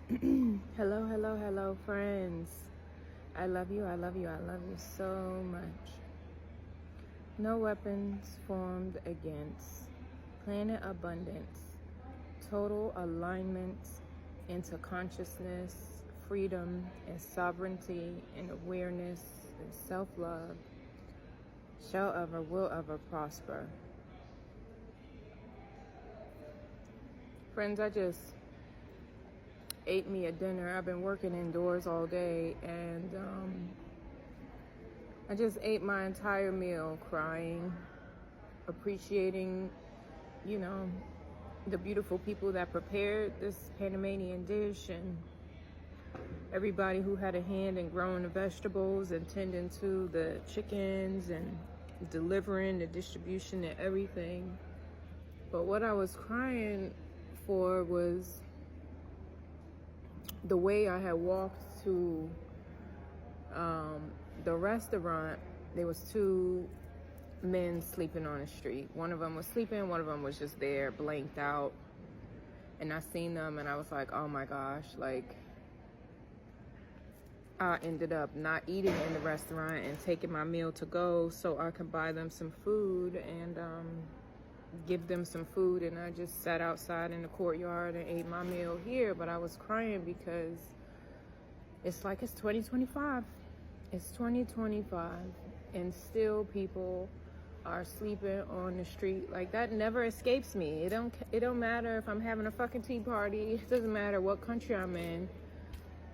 Hello, hello, hello, friends. I love you, I love you, I love you so much. No weapons formed against planet abundance, total alignment into consciousness, freedom, and sovereignty, and awareness, and self-love shall ever, will ever prosper. Friends, I just ate me a dinner. I've been working indoors all day, and I just ate my entire meal crying, appreciating, the beautiful people that prepared this Panamanian dish, and everybody who had a hand in growing the vegetables and tending to the chickens and delivering the distribution and everything. But what I was crying for was the way I had walked to the restaurant. There was two men sleeping on the street. One of them was sleeping, one of them was just there, blanked out. And I seen them and I was like, oh my gosh, like I ended up not eating in the restaurant and taking my meal to go so I could buy them some food and give them some food. And I just sat outside in the courtyard and ate my meal here. But I was crying because it's like it's 2025. It's 2025 and still people are sleeping on the street. Like, that never escapes me. It don't matter if I'm having a fucking tea party. It doesn't matter what country I'm in.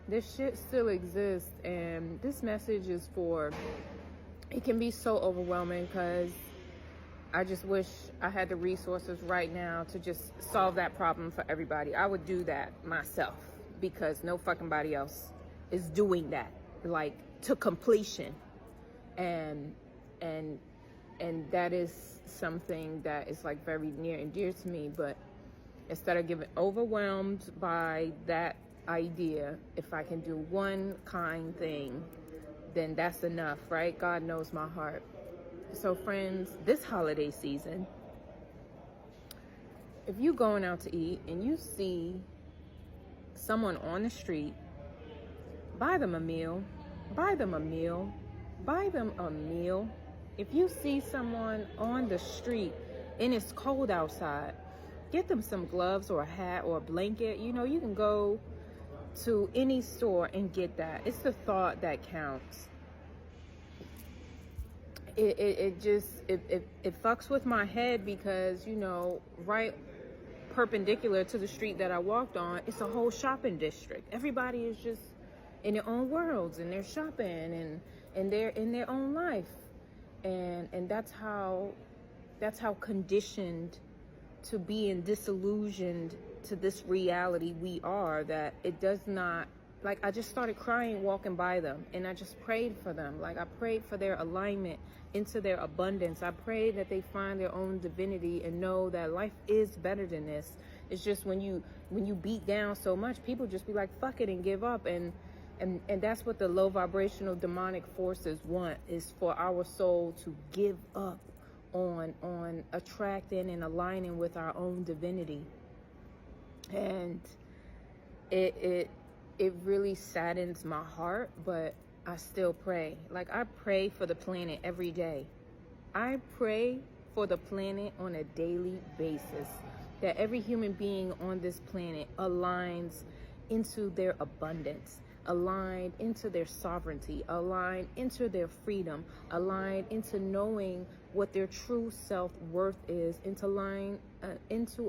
This shit still exists. And this message is for, it can be so overwhelming because I just wish I had the resources right now to just solve that problem for everybody. I would do that myself because no fucking body else is doing that, like, to completion. And that is something that is like very near and dear to me. But instead of getting overwhelmed by that idea, if I can do one kind thing, then that's enough, right? God knows my heart. So friends, this holiday season, if you going out to eat and you see someone on the street, buy them a meal, buy them a meal, buy them a meal. If you see someone on the street and it's cold outside, get them some gloves or a hat or a blanket. You know, you can go to any store and get that. It's the thought that counts. It fucks with my head because, right perpendicular to the street that I walked on, it's a whole shopping district. Everybody is just in their own worlds and they're shopping and they're in their own life. And that's how conditioned to being disillusioned to this reality we are, that it does not, like, I just started crying walking by them, and I just prayed for them. Like, I prayed for their alignment into their abundance. I prayed that they find their own divinity and know that life is better than this. It's just when you beat down so much, people just be like, fuck it, and give up. And that's what the low vibrational demonic forces want, is for our soul to give up on attracting and aligning with our own divinity. And it really saddens my heart, but I still pray. Like, I pray for the planet every day. I pray for the planet on a daily basis, that every human being on this planet aligns into their abundance, align into their sovereignty, align into their freedom, align into knowing what their true self-worth is, into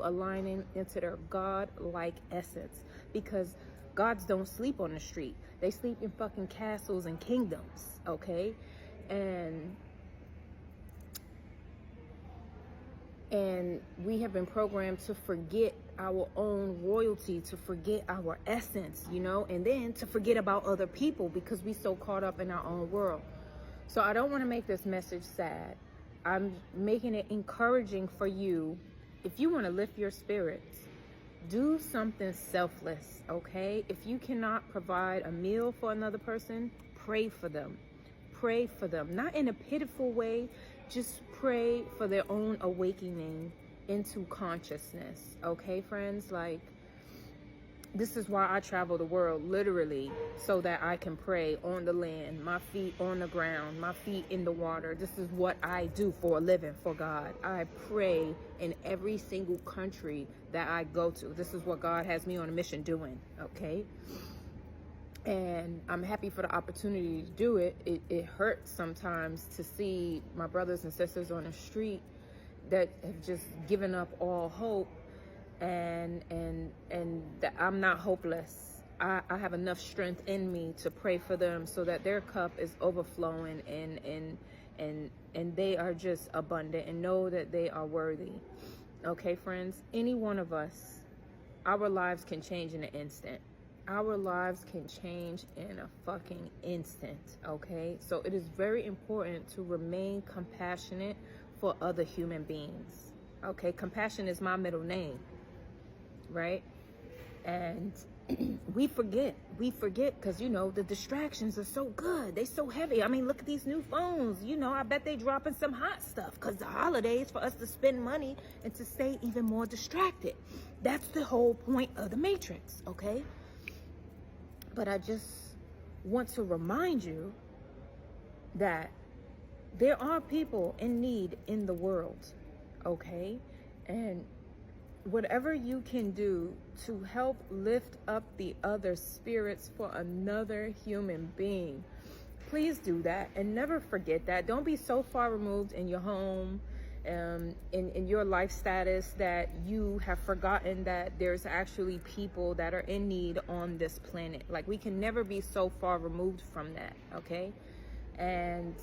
aligning into their God-like essence. Because gods don't sleep on the street. They sleep in fucking castles and kingdoms, okay? And we have been programmed to forget our own royalty, to forget our essence, and then to forget about other people because we so caught up in our own world. So I don't want to make this message sad. I'm making it encouraging for you. If you want to lift your spirits, do something selfless, okay? If you cannot provide a meal for another person, pray for them. Pray for them. Not in a pitiful way. Just pray for their own awakening into consciousness, okay, friends? Like, This is why I travel the world, literally, so that I can pray on the land, my feet on the ground, my feet in the water. This is what I do for a living for God. I pray in every single country that I go to. This is what God has me on a mission doing, okay? And I'm happy for the opportunity to do it. It hurts sometimes to see my brothers and sisters on the street that have just given up all hope. And I'm not hopeless. I have enough strength in me to pray for them so that their cup is overflowing and they are just abundant and know that they are worthy. Okay, friends, any one of us, our lives can change in an instant. Our lives can change in a fucking instant, okay? So it is very important to remain compassionate for other human beings, okay? Compassion is my middle name. Right? And we forget because, you know, the distractions are so good. They so heavy. I mean, look at these new phones. You know, I bet they dropping some hot stuff because the holidays for us to spend money and to stay even more distracted. That's the whole point of the Matrix, okay? But I just want to remind you that there are people in need in the world, okay? And whatever you can do to help lift up the other spirits for another human being, please do that. And never forget that. Don't be so far removed in your home, in your life status, that you have forgotten that there's actually people that are in need on this planet. Like, we can never be so far removed from that, okay? And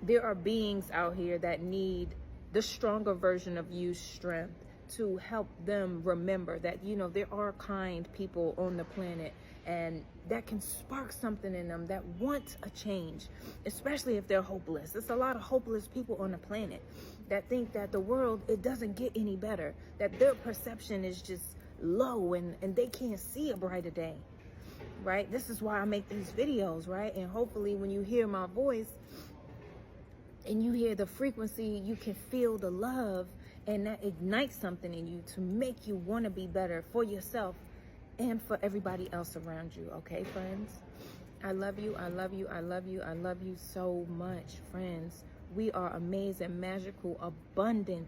there are beings out here that need the stronger version of you's strength to help them remember that, you know, there are kind people on the planet and that can spark something in them that want a change, especially if they're hopeless. There's a lot of hopeless people on the planet that think that the world, it doesn't get any better, that their perception is just low and they can't see a brighter day, right? This is why I make these videos, right? And hopefully when you hear my voice and you hear the frequency, you can feel the love, and that ignites something in you to make you want to be better for yourself and for everybody else around you. Okay, friends? I love you. I love you. I love you. I love you so much, friends. We are amazing, magical, abundant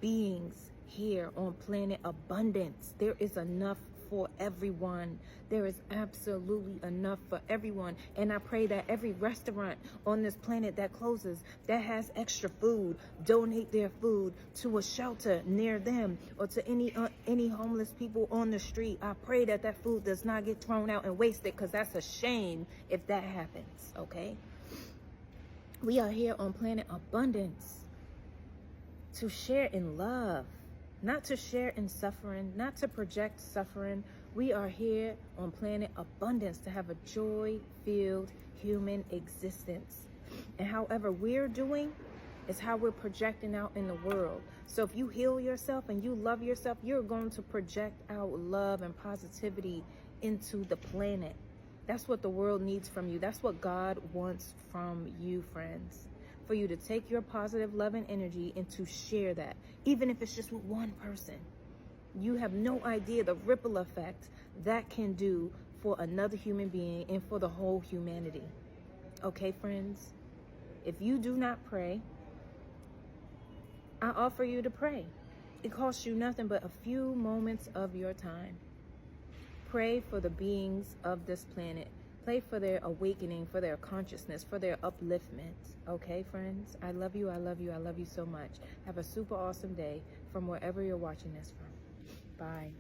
beings here on planet Abundance. There is enough for everyone. There is absolutely enough for everyone. And I pray that every restaurant on this planet that closes, that has extra food, donate their food to a shelter near them or to any homeless people on the street. I pray that that food does not get thrown out and wasted, because that's a shame if that happens, okay? We are here on planet Abundance to share in love, not to share in suffering, not to project suffering. We are here on planet Abundance to have a joy-filled human existence. And however we're doing is how we're projecting out in the world. So if you heal yourself and you love yourself, you're going to project out love and positivity into the planet. That's what the world needs from you. That's what God wants from you, friends. For you to take your positive love and energy and to share that, even if it's just with one person. You have no idea the ripple effect that can do for another human being and for the whole humanity. Okay, friends? If you do not pray, I offer you to pray. It costs you nothing but a few moments of your time. Pray for the beings of this planet. Pray for their awakening, for their consciousness, for their upliftment. Okay, friends? I love you. I love you. I love you so much. Have a super awesome day from wherever you're watching this from. Bye.